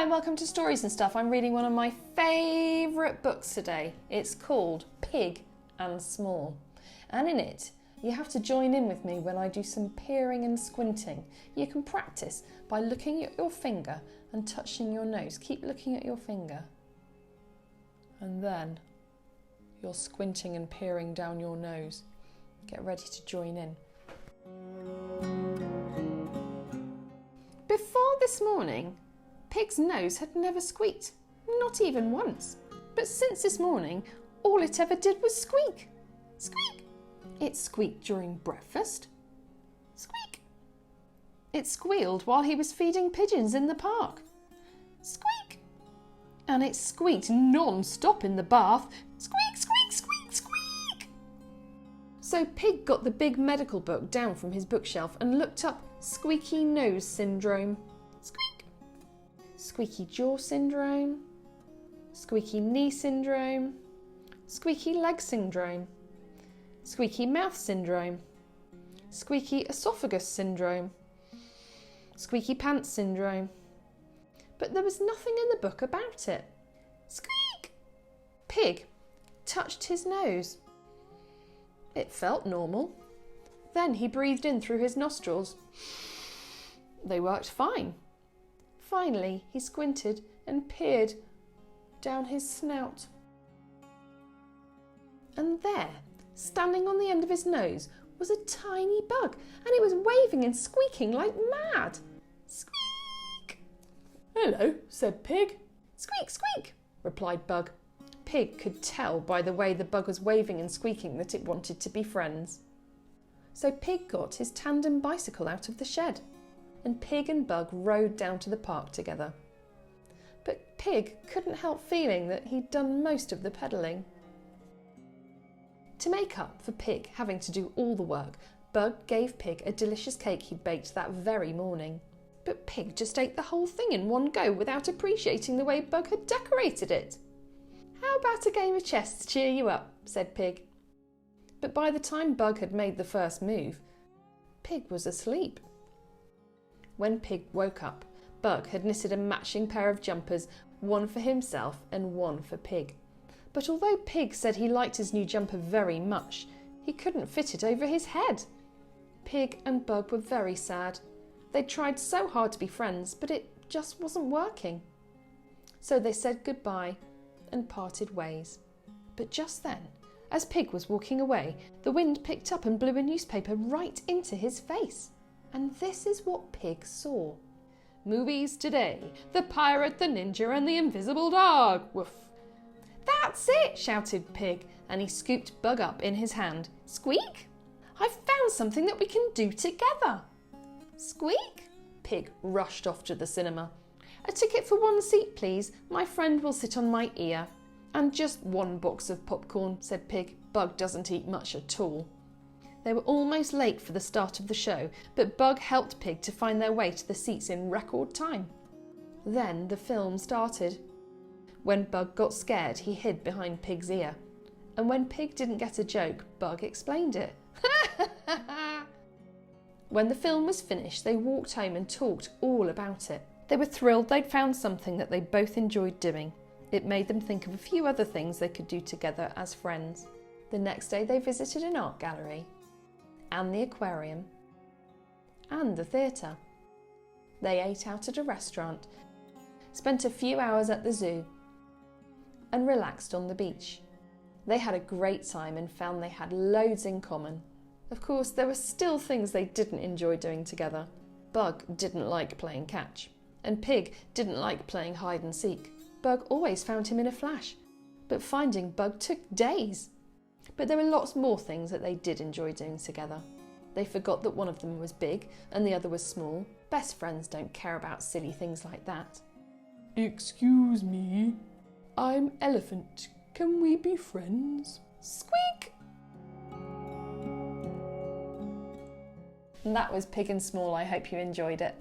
Hi and welcome to Stories and Stuff. I'm reading one of my favourite books today. It's called Pig and Small. And in it, you have to join in with me when I do some peering and squinting. You can practice by looking at your finger and touching your nose. Keep looking at your finger. And then you're squinting and peering down your nose. Get ready to join in. Before this morning, Pig's nose had never squeaked, not even once. But since this morning, all it ever did was squeak. Squeak! It squeaked during breakfast. Squeak! It squealed while he was feeding pigeons in the park. Squeak! And it squeaked non-stop in the bath. Squeak, squeak, squeak, squeak! So Pig got the big medical book down from his bookshelf and looked up squeaky nose syndrome. Squeak! Squeaky jaw syndrome, squeaky knee syndrome, squeaky leg syndrome, squeaky mouth syndrome, squeaky esophagus syndrome, squeaky pants syndrome. But there was nothing in the book about it. Squeak! Pig touched his nose. It felt normal. Then he breathed in through his nostrils. They worked fine. Finally, he squinted and peered down his snout. And there, standing on the end of his nose, was a tiny bug, and it was waving and squeaking like mad. Squeak! "Hello," said Pig. "Squeak, squeak," replied Bug. Pig could tell by the way the bug was waving and squeaking that it wanted to be friends. So Pig got his tandem bicycle out of the shed, and Pig and Bug rode down to the park together. But Pig couldn't help feeling that he'd done most of the pedalling. To make up for Pig having to do all the work, Bug gave Pig a delicious cake he'd baked that very morning. But Pig just ate the whole thing in one go without appreciating the way Bug had decorated it. "How about a game of chess to cheer you up?" said Pig. But by the time Bug had made the first move, Pig was asleep. When Pig woke up, Bug had knitted a matching pair of jumpers, one for himself and one for Pig. But although Pig said he liked his new jumper very much, he couldn't fit it over his head. Pig and Bug were very sad. They'd tried so hard to be friends, but it just wasn't working. So they said goodbye and parted ways. But just then, as Pig was walking away, the wind picked up and blew a newspaper right into his face. And this is what Pig saw. "Movies today. The Pirate, the Ninja and the Invisible Dog. Woof." "That's it," shouted Pig, and he scooped Bug up in his hand. "Squeak! I've found something that we can do together." "Squeak!" Pig rushed off to the cinema. "A ticket for one seat, please. My friend will sit on my ear." "And just one box of popcorn," said Pig. Bug doesn't eat much at all. They were almost late for the start of the show, but Bug helped Pig to find their way to the seats in record time. Then the film started. When Bug got scared, he hid behind Pig's ear. And when Pig didn't get a joke, Bug explained it. When the film was finished, they walked home and talked all about it. They were thrilled they'd found something that they both enjoyed doing. It made them think of a few other things they could do together as friends. The next day they visited an art gallery, and the aquarium, and the theatre. They ate out at a restaurant, spent a few hours at the zoo, and relaxed on the beach. They had a great time and found they had loads in common. Of course, there were still things they didn't enjoy doing together. Bug didn't like playing catch, and Pig didn't like playing hide and seek. Bug always found him in a flash, but finding Bug took days. But there were lots more things that they did enjoy doing together. They forgot that one of them was big and the other was small. Best friends don't care about silly things like that. "Excuse me, I'm Elephant. Can we be friends?" Squeak! And that was Pig and Small. I hope you enjoyed it.